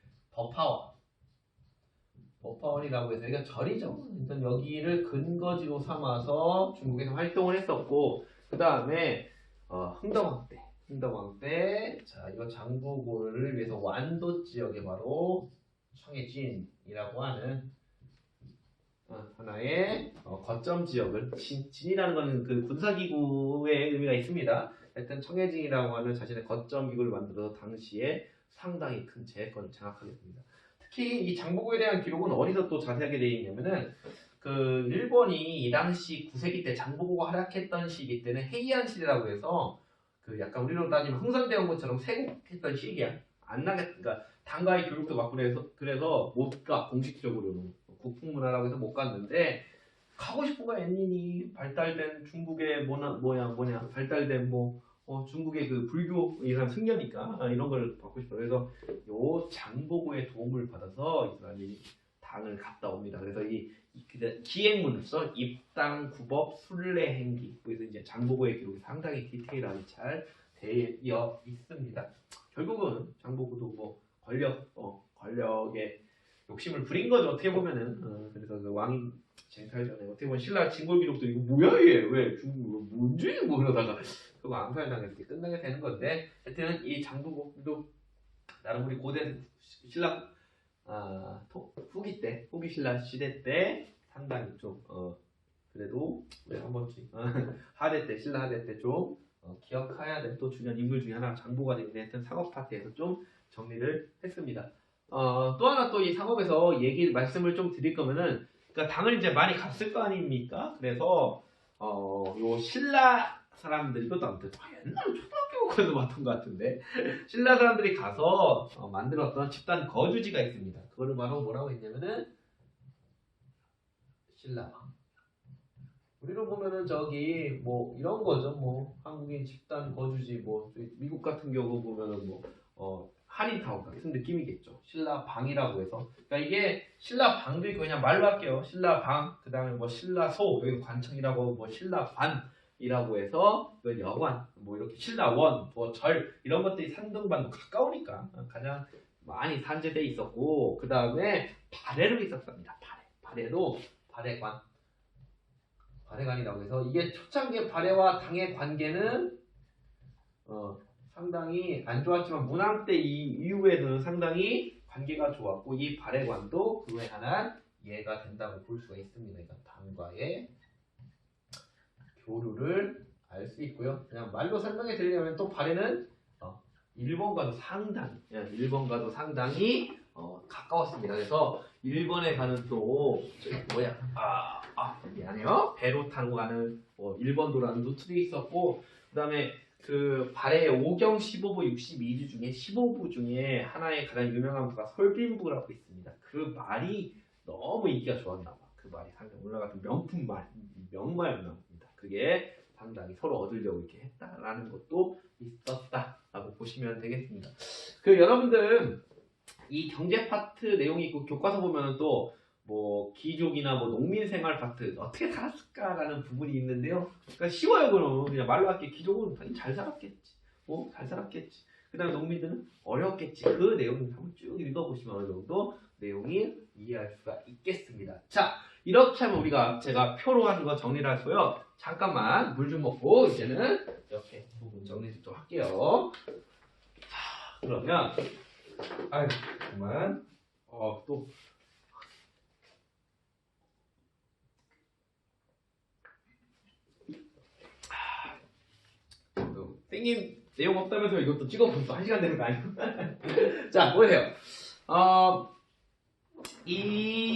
S1: 버파원이라고 해서 이게 절이죠. 일단 여기를 근거지로 삼아서 중국에서 활동을 했었고 그 다음에 흥덕왕 때 자 이거 장보고를 위해서 완도 지역에 바로 청해진이라고 하는 하나의 거점 지역을 진이라는 것은 그 군사기구의 의미가 있습니다. 하여튼 청해진이라고 하는 자신의 거점 기구를 만들어서 당시에 상당히 큰 재해권을 장악하게 됩니다. 특히 이 장보고에 대한 기록은 어디서 또 자세하게 되어 있냐면은 그 일본이 이 당시 9세기 때 장보고가 활약했던 시기 때는 헤이안 시대라고 해서 그 약간 우리로 따지면 흥선대원군처럼 세국했던 시기야. 안 나겠 그러니까 당과의 교육도 받고 그래서 못 가 공식적으로는 국풍문화라고 해서 못 갔는데 가고 싶은 거야. 앤니니 발달된 중국의 뭐냐 발달된 중국의 그 불교 이런 승려니까 이런 걸 받고 싶어. 그래서 요 장보고의 도움을 받아서 이 사람이 당을 갔다 옵니다. 그래서 이 기행문서 입당 구법 순례 행기 그래서 이제 장보고의 기록이 상당히 디테일하게 잘 되어 있습니다. 결국은 장보고도 뭐 권력에 욕심을 부린 거죠. 어떻게 보면은 그래서 그 왕인 쟁탈전에 어떻게 보면 신라 진골 기록도 이거 뭐야 얘 왜 중국 뭔지 뭐 이러다가 그거 암살당해서 이렇게 끝나게 되는 건데 하여튼 이 장보고도 나름 우리 고대 신라 후기 신라 시대 때 상당히 좀 그래도 한 번씩 신라 하대 때 좀 기억해야 될 또 중요한 인물 중에 하나 장보고가 되는데 하여튼 상업 파트에서 좀 정리를 했습니다. 또 하나 또 이 상업에서 말씀을 좀 드릴 거면은 그러니까 당을 이제 많이 갔을 거 아닙니까? 그래서 요 신라 사람들이 이것도 아무튼 옛날에 초등학교 가서 봤던 것 같은데 신라 사람들이 가서 만들었던 집단 거주지가 있습니다. 그거를 바로 뭐라고 했냐면은 신라방. 우리로 보면은 저기 뭐 이런 거죠. 뭐 한국인 집단 거주지 뭐 미국 같은 경우 보면은 한인타운 같은 느낌이겠죠. 신라방이라고 해서. 그러니까 이게 신라방도 있고 그냥 말로 할게요. 신라방, 그 다음에 뭐 신라소, 여기 관청이라고 뭐 신라관이라고 해서 이건 여관, 뭐 이렇게 신라원, 뭐 절 이런 것들이 산등반도 가까우니까 가장 많이 산재돼 있었고 그 다음에 발해로 있었습니다. 발해도 발해관이라고 해서 이게 초창기 발해와 당의 관계는 상당히 안 좋았지만 문왕 때 이후에는 상당히 관계가 좋았고 이 발해관도 그에 한한 예가 된다고 볼 수가 있습니다. 그러니까 당과의 교류를 알 수 있고요. 그냥 말로 설명해 드리려면 또 발해는 일본과도 상당히 가까웠습니다. 그래서 일본에 가는 또 미안해요. 배로 타고 가는 일본도라는 루트도 있었고 그 다음에 그 발해의 5경 15부 62주 중에 15부 중에 하나의 가장 유명한 부가 솔빈부라고 있습니다. 그 말이 너무 인기가 좋았나 봐. 그 말이 상당히 올라갔던 명말입니다. 그게 상당히 서로 얻으려고 이렇게 했다라는 것도 있었다라고 보시면 되겠습니다. 그 여러분들 이 경제 파트 내용이 있고 교과서 보면은 또 뭐 귀족이나 뭐 농민 생활 파트 어떻게 살았을까라는 부분이 있는데요. 그러니까 쉬워요. 그냥 말로 할게. 귀족은 당연히 잘 살았겠지. 잘 살았겠지. 그다음에 농민들은 어려웠겠지. 그 내용을 한번 쭉 읽어보시면 어느 정도 내용이 이해할 수가 있겠습니다. 자, 이렇게 하면 제가 표로 한 거 정리를 하고요. 잠깐만 물 좀 먹고 이제는 이렇게 부분 정리 좀 할게요. 자, 그러면 잠깐만 또 땡님 내용 없다면서 이것도 찍어보면 또 1시간 되는 거 아니에요? 자, 보세요.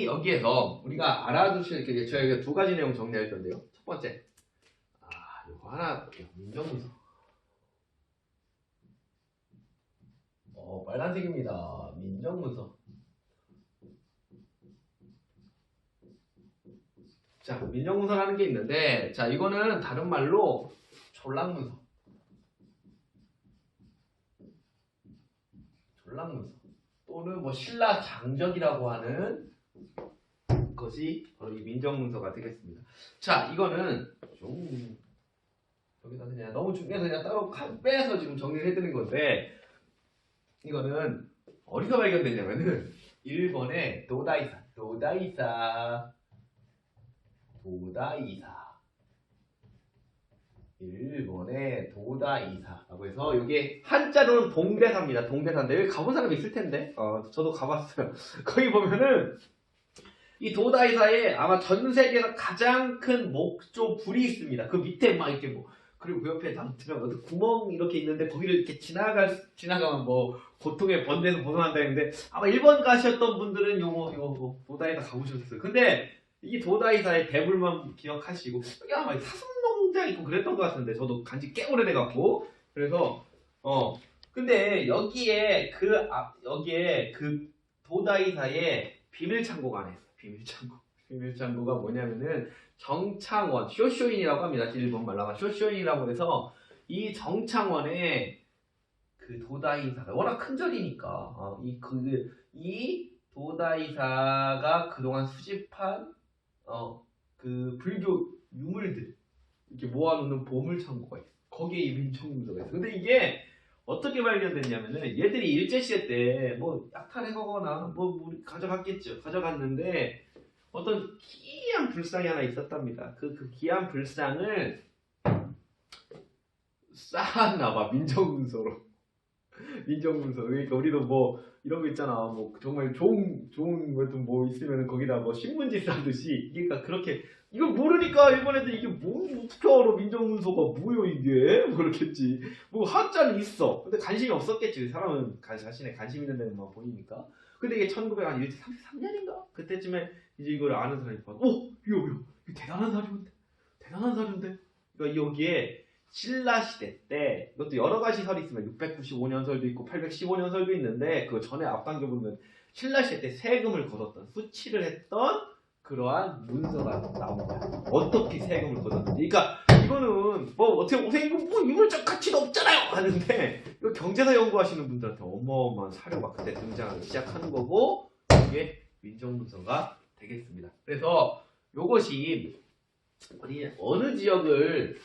S1: 여기에서 우리가 알아두실 게 저희가 두 가지 내용 정리할 건데요. 첫 번째, 이거 하나 민정문서. 빨간색입니다. 민정문서. 자, 민정문서라는 게 있는데, 자, 이거는 다른 말로 졸랑문서. 졸랑문서. 또는 뭐 신라 장적이라고 하는 것이 바로 이 민정문서가 되겠습니다. 자, 이거는 좀 여기다 그냥 너무 중요해서 그냥 따로 빼서 지금 정리를 해드린 건데, 이거는 어디서 발견됐냐면은 일본의 도다이사. 일본의 도다이사라고 해서 이게 한자로는 동대사입니다. 동대사인데 여기 가본 사람 있을 텐데, 저도 가봤어요. 거기 보면은 이 도다이사에 아마 전 세계에서 가장 큰 목조 불이 있습니다. 그 밑에 막 이렇게 뭐, 그리고 그 옆에 어떤 구멍 이렇게 있는데 거기를 이렇게 지나가면 뭐 고통의 번뇌에서 벗어난다 했는데, 아마 일본 가셨던 분들은 요거 도다이사 가보셨어요. 근데 이 도다이사의 대불만 기억하시고, 여기 아마 사슴농장 있고 그랬던 것 같은데, 저도 간지 꽤 오래돼갖고. 그래서 근데 여기에 그 도다이사에 비밀창고가 하나 있어요. 비밀창고가 뭐냐면은 정창원, 쇼쇼인이라고 합니다. 일본 말로가 쇼쇼인이라고 해서, 이 정창원의 그 도다이사가 워낙 큰 절이니까 이 도다이사가 그동안 수집한 그 불교 유물들 이렇게 모아놓는 보물창고가 있어. 거기에 이 민정문서가 있어. 근데 이게 어떻게 발견됐냐면은, 얘들이 일제시대 때 뭐 약탈해가거나 뭐 가져갔겠죠. 가져갔는데 어떤 기이한 불상이 하나 있었답니다. 그 기이한 불상을 쌓았나봐, 민정문서로. 민정문서. 그러니까 우리도 뭐 이런 거 있잖아. 뭐 정말 좋은 것도 뭐 있으면 거기다 뭐 신문지 싸듯이. 그러니까 그렇게, 이걸 모르니까 일본 애들 이게 뭐 어떻게 알아, 민정문서가 뭐요 이게? 뭐 그렇겠지. 뭐 한자는 있어. 근데 관심이 없었겠지. 사람은 자신의 관심 있는 데만 보이니까. 근데 이게 1933년인가? 그때쯤에 이제 이걸 아는 사람이 봐. 이거 대단한 사료인데. 그러니까 여기에 신라 시대 때, 이것도 여러 가지 설이 있으면 695년설도 있고 815년설도 있는데, 그 전에 앞당겨 보면 신라 시대 때 세금을 걷었던, 수치를 했던 그러한 문서가 나온 거야. 어떻게 세금을 걷었는지. 그러니까 이거는 뭐 어떻게 이거 뭐 유물적 가치도 없잖아요 하는데, 이거 경제사 연구하시는 분들한테 어마어마한 사료가 그때 등장하기 시작하는 거고, 이게 민정문서가 되겠습니다. 그래서 이것이 어느 지역을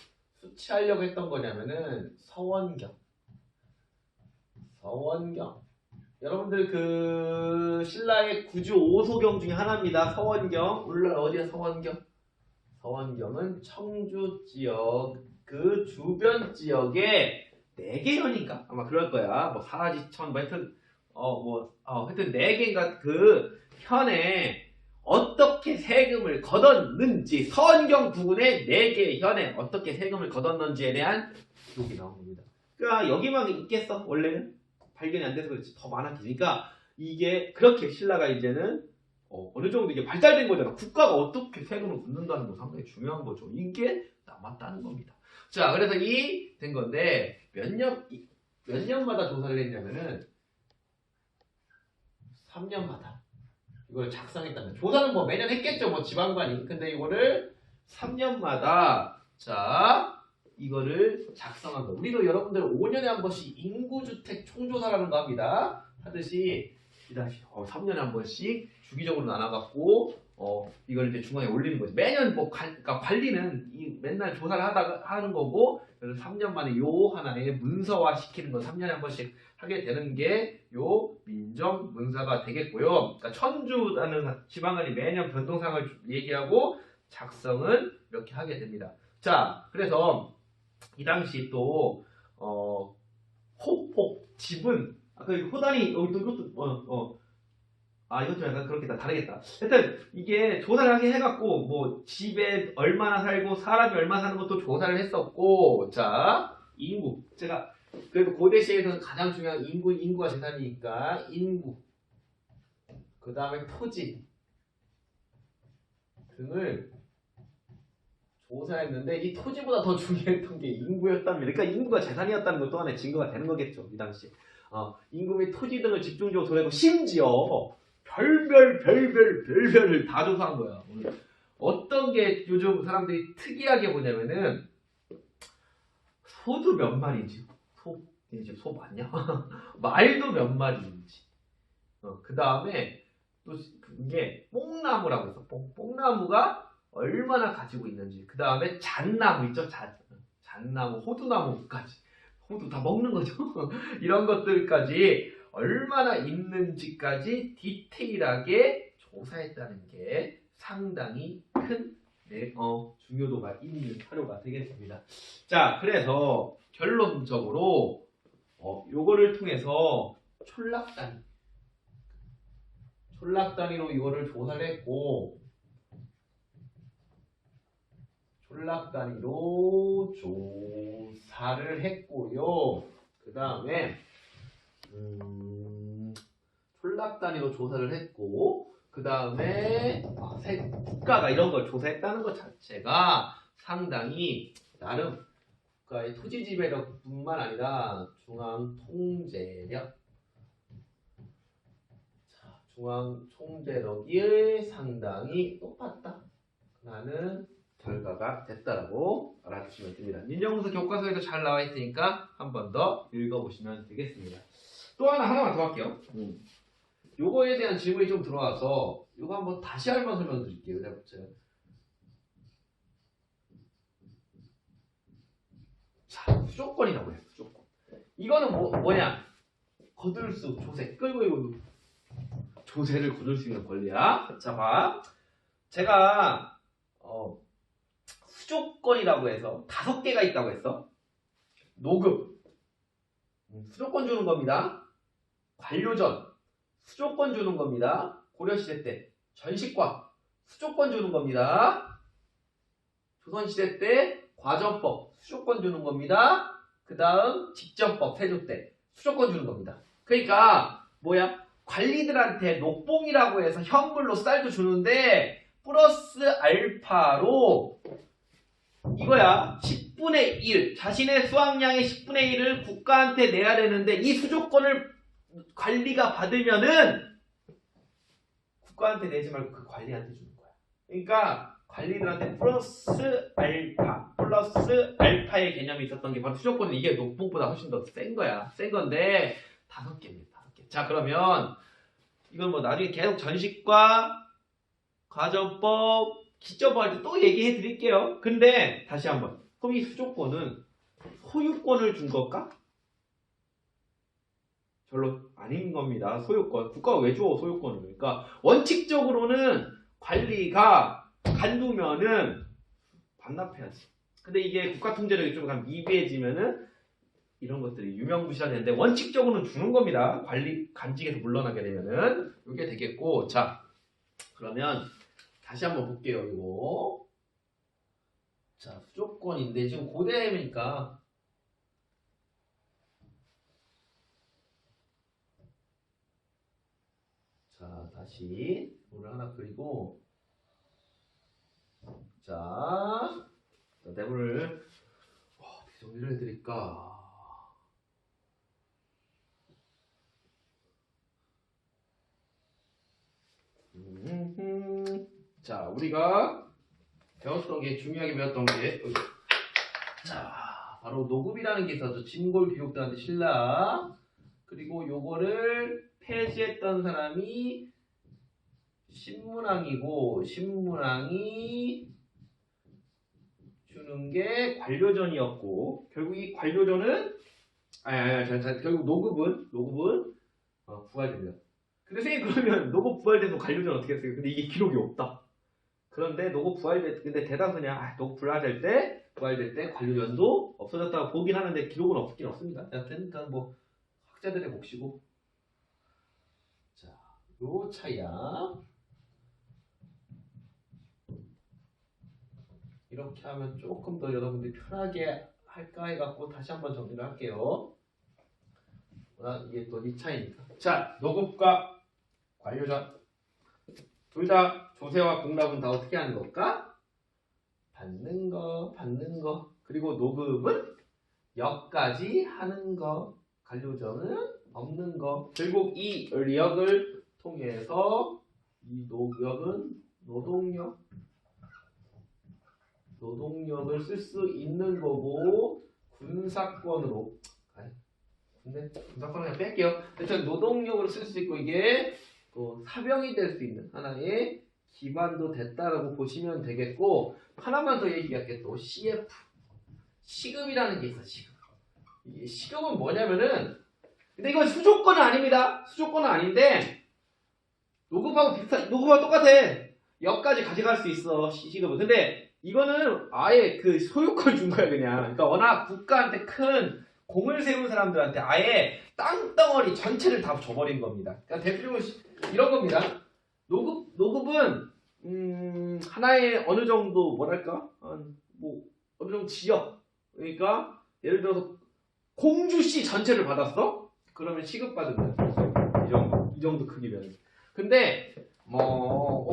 S1: 수치하려고 했던 거냐면은 서원경. 여러분들 그 신라의 구주 5소경 중에 하나입니다. 서원경. 오늘날 어디야 서원경? 서원경은 청주 지역 그 주변 지역에 4개 현인가? 아마 그럴 거야. 뭐 사라지천 뭐 하여튼 하여튼 4개인가 그 현에 어떻게 세금을 걷었는지, 서원경 부근의 4개의 현에 어떻게 세금을 걷었는지에 대한 기록이 나온 겁니다. 그러니까 여기만 있겠어? 원래는 발견이 안 돼서 그렇지. 더 많았겠지. 그러니까 이게 그렇게 신라가 이제는 어느 정도 이게 발달된 거잖아. 국가가 어떻게 세금을 걷는다는 거 상당히 중요한 거죠. 이게 남았다는 겁니다. 자, 그래서 이 된 건데, 몇 년마다 조사를 했냐면은 3년마다 이걸 작성했다면, 조사는 뭐 매년 했겠죠, 뭐 지방관이. 근데 이거를 3년마다 이거를 작성한 거. 우리도 여러분들 5년에 한 번씩 인구주택 총조사라는 거 합니다. 하듯이 3년에 한 번씩 주기적으로 나눠갖고 이걸 이제 중앙에 올리는 거지. 매년 뭐 그러니까 관리는 맨날 조사를 하는 거고, 그래서 3년 만에 요 하나의 문서화 시키는 거 3년에 한 번씩 하게 되는 게 요 민정 문서가 되겠고요. 그러니까 천주라는 지방관이 매년 변동상을 얘기하고 작성을 이렇게 하게 됩니다. 자, 그래서 이 당시 또 호폭 지분, 아까 호단이 이것도 이것도 약간 그렇게 다르겠다. 하여튼 이게 조사를 하게 해갖고 뭐 집에 얼마나 살고 사람이 얼마 사는 것도 조사를 했었고, 자, 인구. 제가 그래도 고대 시에서는 가장 중요한 인구가 재산이니까 인구, 그 다음에 토지 등을 조사했는데, 이 토지보다 더 중요했던 게 인구였답니다. 그러니까 인구가 재산이었다는 것도 하나의 증거가 되는 거겠죠, 이 당시. 인구 및 토지 등을 집중적으로 조사하고 심지어 별별을 다 조사한 거야. 오늘. 어떤 게 요즘 사람들이 특이하게 보냐면은 소도 몇 마리인지 이제 소 맞냐? 말도 몇 마리인지. 그 다음에 또 그게 뽕나무라고 있어. 뽕나무가 얼마나 가지고 있는지. 그 다음에 잣나무 있죠? 잣나무, 호두나무까지. 호두 다 먹는 거죠. 이런 것들까지 얼마나 있는지까지 디테일하게 조사했다는 게 상당히 큰 중요도가 있는 사료가 되겠습니다. 자, 그래서 결론적으로 요거를 통해서 촌락 단위로 이거를 조사를 했고, 촌락 단위로 조사를 했고요. 그 다음에 촌락 단위로 조사를 했고, 그 다음에 국가가 이런 걸 조사했다는 것 자체가 상당히 나름 국가의 토지 지배력뿐만 아니라 중앙 총재력이 상당히 높았다라는 결과가 됐다라고 알아주시면 됩니다. 민정문서 교과서에도 잘 나와 있으니까 한 번 더 읽어보시면 되겠습니다. 또 하나만 더 할게요. 요거에 대한 질문이 좀 들어와서 요거 한번 다시 한번 설명드릴게요. 자, 수조건이라고 해요. 수조건. 이거는 뭐냐? 거둘 수, 조세. 끌고 이거 조세를 거둘 수 있는 권리야. 자, 봐. 제가 수조건이라고 해서 5개가 있다고 했어. 노급. 수조건 주는 겁니다. 관료전. 수조건 주는 겁니다. 고려시대 때. 전식과. 수조건 주는 겁니다. 조선시대 때 과전법. 수조건 주는 겁니다. 그 다음 직전법. 세조 때. 수조건 주는 겁니다. 그러니까 뭐야? 관리들한테 녹봉이라고 해서 현물로 쌀도 주는데 플러스 알파로 이거야. 10분의 1. 자신의 수확량의 10분의 1을 국가한테 내야 되는데 이 수조건을 관리가 받으면은 국가한테 내지 말고 그 관리한테 주는 거야. 그러니까 관리들한테 플러스 알파의 개념이 있었던 게 바로 수조건은 이게 녹봉보다 훨씬 더 센 거야. 센 건데 5개입니다. 5개. 자, 그러면 이건 뭐 나중에 계속 전식과 과전법 기점법 할 때 또 얘기해 드릴게요. 근데 다시 한번. 그럼 이 수조건은 소유권을 준 걸까? 별로 아닌 겁니다. 소유권. 국가가 왜 줘, 소유권을. 그러니까 원칙적으로는 관리가 간두면은 반납해야지. 근데 이게 국가 통제력이 좀 미비해지면은 이런 것들이 유명무실화 되는데 원칙적으로는 주는 겁니다. 관리 간직에서 물러나게 되면은 이게 되겠고. 자, 그러면 다시 한번 볼게요. 이거. 자, 수조건인데 지금 고대니까 자, 다시 물을 하나 그리고 자, 내부를 어떻게 정리를 해드릴까? 자, 우리가 배웠던 게 중요하게 배웠던 게 자, 바로 노급이라는 게 있어서 진골 비옥단한테 신라. 그리고 요거를 폐지했던 사람이 신문왕이고, 신문왕이 주는 게 관료전이었고, 결국 이 관료전은 결국 노급은 부활됩니다. 근데 선생님, 그러면 노급 부활돼서 관료전 어떻게 했어요? 근데 이게 기록이 없다. 그런데 노급 근데 대다수냐, 노급 부활될 때 관료전도 없어졌다고 보긴 하는데 기록은 없긴 없습니다. 여튼 뭐 학자들의 몫이고. 자, 요 차이야. 이렇게 하면 조금 더 여러분들이 편하게 할까 해갖고 다시 한번 정리를 할게요. 이게 또 이 차이니까. 자, 노급과 관료전 둘 다 조세와 공납은 다 어떻게 하는 걸까? 받는 거. 그리고 노급은 역까지 하는 거. 관료전은 없는 거. 결국 이 력을 통해서 이 력은 노동력을 쓸 수 있는 거고 군사권으로 근데 군사권은 그냥 뺄게요. 하여튼 노동력으로 쓸 수 있고 이게 또 사병이 될 수 있는 하나의 기반도 됐다라고 보시면 되겠고 하나만 더 얘기할게 또 CF 시급이라는 게 있어. 시급. 이 시급은 뭐냐면은 근데 이건 수조건은 아닙니다. 수조건은 아닌데 노급하고 똑같아. 역까지 가져갈 수 있어 시급은. 근데 이거는 아예 그 소유권 준 거야 그냥. 그러니까 워낙 국가한테 큰 공을 세운 사람들한테 아예 땅덩어리 전체를 다 줘버린 겁니다. 그러니까 대표적으로 이런 겁니다. 노급은 하나의 어느 정도 뭐랄까 뭐 어느 정도 지역 그러니까 예를 들어서 공주시 전체를 받았어? 그러면 시급받으면 이 정도 크기면. 근데 뭐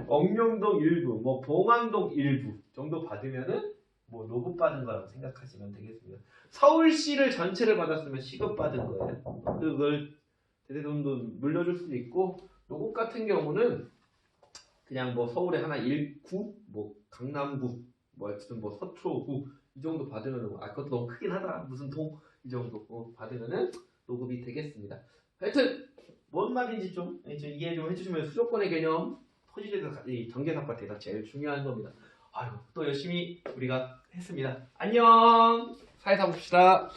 S1: 옥룡동 일부, 뭐 봉안동 일부 정도 받으면은 뭐 노급받은 거라고 생각하시면 되겠습니다. 서울시를 전체를 받았으면 시급받은 거예요. 그걸 대대손도 물려줄 수도 있고 노급 같은 경우는 그냥 뭐 서울에 하나 1구, 뭐 강남구, 뭐 어쨌든 뭐 서초구 이 정도 받으면은 그것도 너무 크긴 하다. 무슨 동 이 정도 받으면은 노급이 되겠습니다. 하여튼 뭔 말인지 좀 이해 좀 해주시면 수도권의 개념, 토지대사, 전개사과 대사 제일 중요한 겁니다. 아유 또 열심히 우리가 했습니다. 안녕. 사회사 봅시다.